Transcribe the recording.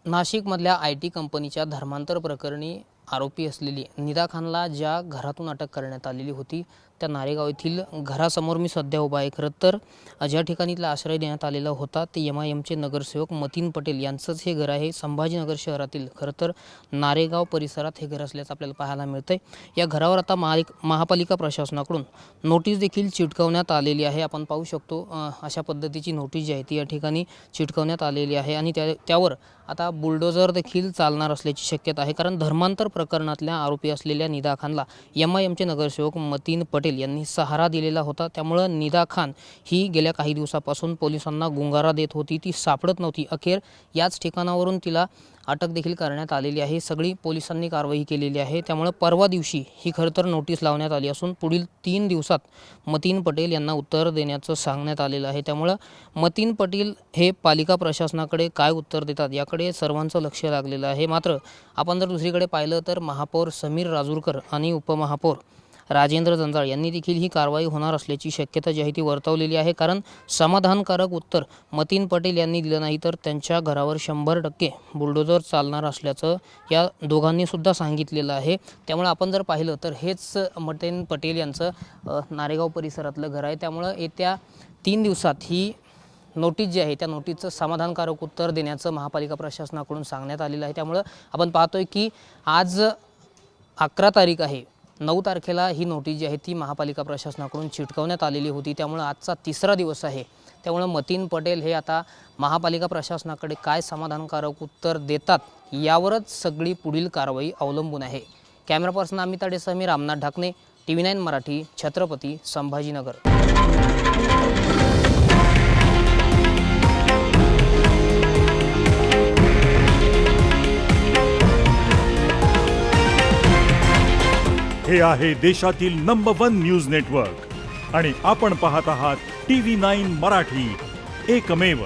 नाशिकमधल्या IT कंपनीच्या धर्मांतर प्रकरणी आरोपी असलेली निदा खानला ज्या घरातून अटक करण्यात आलेली होती त्या नारेगाव येथील घरासमोर मी सध्या उभा आहे। खरं तर ज्या ठिकाणी तिला आश्रय देण्यात आलेला होता ते MIMचे नगरसेवक मतीन पटेल यांचंच हे घर आहे। संभाजीनगर शहरातील खरं तर नारेगाव परिसरात हे घर असल्याचं आपल्याला पाहायला मिळतंय। या घरावर आता महापालिका प्रशासनाकडून नोटीस देखील चिटकवण्यात आलेली आहे। आपण पाहू शकतो अशा पद्धतीची नोटीस जी आहे ती या ठिकाणी चिटकवण्यात आलेली आहे आणि त्यावर आता बुलडोजर देखील चालणार असल्याची शक्यता आहे। कारण धर्मांतर प्रकरणातल्या आरोपी असलेल्या निदा खानला MIMचे नगरसेवक मतीन पटेल यांनी सहारा दिलेला होता। त्यामुळे निदा खान ही गेल्या काही दिवसापासून पोलिसांना गुंगारा देत होती, ती सापडत नव्हती। अखेर याच ठिकाणावरून तिला अटक देखील करण्यात आलेली आहे। सगळी पोलिसांनी कारवाई केलेली आहे। त्यामुळे परवा दिवशी ही खरं तर नोटीस लावण्यात आली असून पुढील 3 दिवसात मतीन पटेल यांना उत्तर देण्याचं सांगण्यात आलेलं आहे। त्यामुळे मतीन पटेल हे पालिका प्रशासनाकडे काय उत्तर देतात याकडे सर्वांचं लक्ष लागलेलं आहे। मात्र आपण जर दुसरीकडे पाहिलं तर महापौर समीर राजूरकर आणि उपमहापौर राजेंद्र जंजाळ यांनी देखील ही कारवाई होणार असल्याची शक्यता जी आहे ती वर्तवलेली आहे। कारण समाधानकारक उत्तर मतीन पटेल यांनी दिलं नाही तर त्यांच्या घरावर 100% बुलडोजर चालणार असल्याचं या दोघांनी सुद्धा सांगितलेलं आहे। त्यामुळे आपण जर पाहिलं तर हेच मतीन पटेल यांचं नारेगाव परिसरातलं घर आहे। त्यामुळे येत्या 3 दिवसात ही नोटीस जी आहे त्या नोटीसचं समाधानकारक उत्तर देण्याचं महापालिका प्रशासनाकडून सांगण्यात आलेलं आहे। त्यामुळे आपण पाहतोय की आज 11 तारीख आहे, 9 तारखेला ही नोटीस जी आहे ती महापालिका प्रशासनाकडून चिटकवण्यात आलेली होती। त्यामुळे आजचा 3रा दिवस आहे। त्यामुळे मतीन पटेल हे आता महापालिका प्रशासनाकडे काय समाधानकारक उत्तर देतात यावरच सगळी पुढील कारवाई अवलंबून आहे। कॅमेरा पर्सन अमित ताडेसह मी रामनाथ ढाकणे, TV9 मराठी, छत्रपती संभाजीनगर। हे आहे देशातील नंबर 1 न्यूज नेटवर्क आणि आपण पाहत आहात TV9 मराठी, एकमेव।